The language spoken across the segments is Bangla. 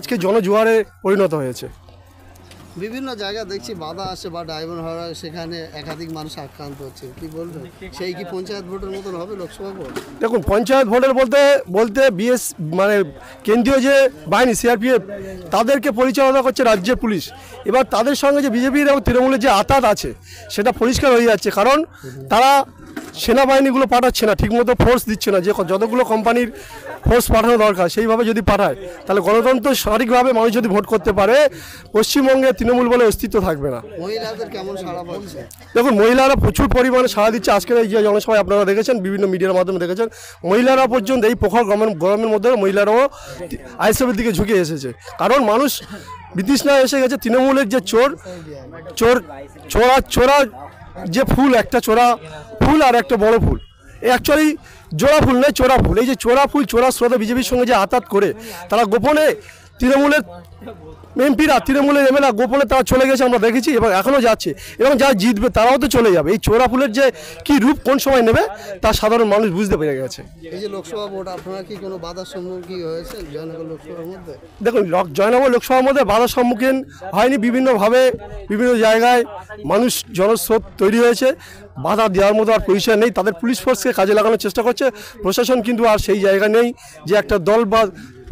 আজকে জনজোয়ারে পরিণত হয়েছে। বিভিন্ন জায়গায় দেখছি বাধা আসে বা ডায়মন্ড হারবার, সেখানে একাধিক মানুষ আক্রান্ত হচ্ছে, কি বলবেন? সেই কি পঞ্চায়েত ভোটের মতন হবে লোকসভা ভোট? দেখুন, পঞ্চায়েত ভোটের বলতে মানে কেন্দ্রীয় যে বাহিনী সিআরপিএফ তাদেরকে পরিচালনা করছে রাজ্যের পুলিশ। এবার তাদের সঙ্গে যে বিজেপির এবং তৃণমূলের যে আঁতাত আছে সেটা পরিষ্কার হয়ে যাচ্ছে, কারণ তারা সেনাবাহিনীগুলো পাঠাচ্ছে না, ঠিকমতো ফোর্স দিচ্ছে না। যে যতগুলো কোম্পানির ফোর্স পাঠানো দরকার সেইভাবে যদি পাঠায় তাহলে গণতন্ত্র সঠিকভাবে মানুষ যদি ভোট করতে পারে, পশ্চিমবঙ্গে তৃণমূল বলে অস্তিত্ব থাকবে না। মহিলাদের কেমন সাড়া পাচ্ছে? দেখুন, মহিলারা প্রচুর পরিমাণে সাড়া দিচ্ছে। আজকের এই যে জনসভায় আপনারা দেখেছেন, বিভিন্ন মিডিয়ার মাধ্যমে দেখেছেন, মহিলারা পর্যন্ত এই প্রখর গরমের মধ্যে মহিলারাও আইএসএফের দিকে ঝুঁকে এসেছে। কারণ মানুষ বিতৃষ্ণা এসে গেছে। তৃণমূলের যে চোরা যে ফুল, একটা চোরা ফুল আর একটা বড় ফুল, অ্যাকচুয়ালি জোড়া ফুল নয়, চোরা ফুল। এই যে চোরা ফুল, চোরা স্রোতে বিজেপির সঙ্গে যে আঁতাত করে তারা গোপনে তৃণমূলের এমপিরা, তৃণমূলের এমএলএ গোপনে তারা চলে গেছে, আমরা দেখেছি, এবং এখনও যাচ্ছে, এবং যারা জিতবে তারাও তো চলে যাবে। এই চোরা ফুলের যে কী রূপ কোন সময় নেবে তা সাধারণ মানুষ বুঝতে পেরে গেছে। এই যে লোকসভা ভোট, আপনারা কি কোনো বাধার সম্মুখীন হয়েছে জয়নগর লোকসভার মধ্যে? দেখুন, জয়নগর লোকসভার মধ্যে বাধার সম্মুখীন হয়নি। বিভিন্নভাবে বিভিন্ন জায়গায় মানুষ জনস্রোত তৈরি হয়েছে, বাধা দেওয়ার মতো আর পরিচয় নেই। তাদের পুলিশ ফোর্সকে কাজে লাগানোর চেষ্টা করছে প্রশাসন, কিন্তু আর সেই জায়গা নেই যে একটা দল বা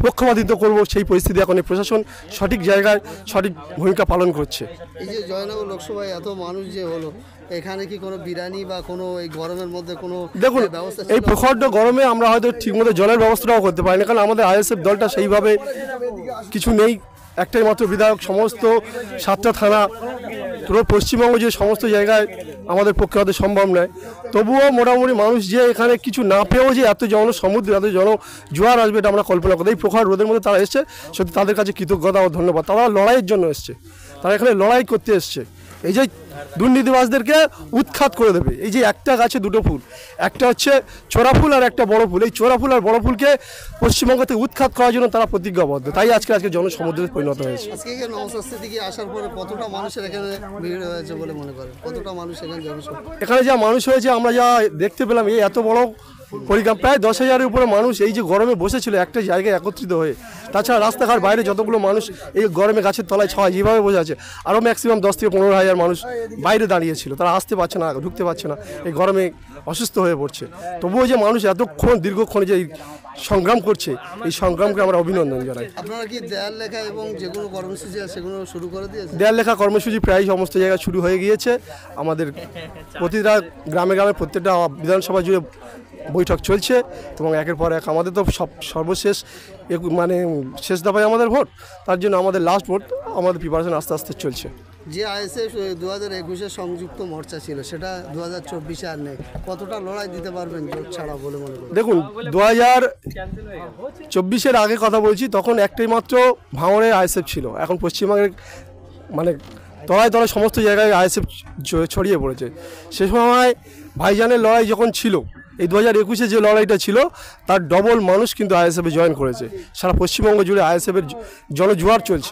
পক্ষপাতিত্ব করব, সেই পরিস্থিতি এখন এই প্রশাসন সঠিক জায়গায় সঠিক ভূমিকা পালন করছে। এই যে জয়নগর লোকসভায় এত মানুষ যে হলো, এখানে কি কোনো বিরিয়ানি বা কোনো এই গরমের মধ্যে কোনো দেখুন, ব্যবস্থা? এই প্রখর গরমে আমরা হয়তো ঠিকমতো জলের ব্যবস্থাটাও করতে পারি না, কারণ আমাদের আইএসএফ দলটা সেইভাবে কিছু নেই। একটাই মাত্র বিধায়ক, সমস্ত 7টা থানা, পুরো পশ্চিমবঙ্গ যে সমস্ত জায়গায় আমাদের পক্ষে হয়তো সম্ভব নয়। তবুও মোটামুটি মানুষ যে এখানে কিছু না পেয়েও যে এত জনসমুদ্র, এত জোয়ার আসবে এটা আমরা কল্পনা করি। এই প্রখর রোদের মধ্যে তারা এসছে, সত্যি তাদের কাছে কৃতজ্ঞতা ও ধন্যবাদ। তারা লড়াইয়ের জন্য এসছে, তারা এখানে লড়াই করতে এসছে। এই যে দুর্নীতিবাজদেরকে উৎখাত করে দেবে। এই যে একটা গাছে দুটো ফুল, একটা হচ্ছে চোরা ফুল আর একটা বড় ফুল, এই চোরা ফুল আর বড় ফুলকে পশ্চিমবঙ্গ থেকে উৎখাত করার জন্য তারা প্রতিজ্ঞাবদ্ধ। তাই আজকে জনসমুদ্রে পরিণত হয়েছে। আজকে নওশাদ সিদ্দিকী আসার পরে কতটা মানুষের এখানে ভিড় হয়েছে বলে মনে করেন? কতটা মানুষ এখানে জনসংখ্যা? এখানে যা মানুষ হয়েছে, আমরা যা দেখতে পেলাম, এই এত বড় পরিগ্রাম, প্রায় 10,000-এর উপরে মানুষ এই যে গরমে বসেছিল একটা জায়গায় একত্রিত হয়ে। তাছাড়া রাস্তাঘাট বাইরে যতগুলো মানুষ এই গরমে গাছের তলায় ছাওয়া যেভাবে বসে আছে, আরও ম্যাক্সিমাম 10 থেকে 15,000 মানুষ বাইরে দাঁড়িয়েছিল। তারা আসতে পারছে না, ঢুকতে পারছে না, এই গরমে অসুস্থ হয়ে পড়ছে। তবুও যে মানুষ এতক্ষণ দীর্ঘক্ষণ যে সংগ্রাম করছে, এই সংগ্রামকে আমরা অভিনন্দন জানাই। আপনারা কি দেয়াল লেখা এবং যেগুলো কর্মসূচি আছে সেগুলো শুরু করে দিয়েছেন? দেয়াল লেখা কর্মসূচি প্রায় সমস্ত জায়গায় শুরু হয়ে গিয়েছে। আমাদের প্রতিটা গ্রামে গ্রামে প্রত্যেকটা বিধানসভা জুড়ে বৈঠক চলছে, এবং একের পর এক আমাদের তো সর্বশেষ মানে শেষ দফায় আমাদের ভোট, তার জন্য আমাদের লাস্ট ভোট, আমাদের প্রিপারেশন আস্তে আস্তে চলছে। যে আইএসএফ 2021-এ সংযুক্ত মোর্চা ছিল, সেটা 2024-এ আর নেই, কতটা লড়াই দিতে পারবেন জোট ছাড়া বলে মনে করেন? দেখুন, 2024-এর আগে কথা বলছি, তখন একটাই মাত্র ভাঙড়ে আইএসএফ ছিল। এখন পশ্চিমবঙ্গের মানে তলায় তলায় সমস্ত জায়গায় আইএসএফ ছড়িয়ে পড়েছে। সে সময় ভাইজানের লড়াই যখন ছিল, এই 2021-এ যে লড়াইটা ছিল তার ডবল মানুষ কিন্তু আইএসএফে জয়েন করেছে। সারা পশ্চিমবঙ্গ জুড়ে আইএসএফের জনজোয়ার চলছে।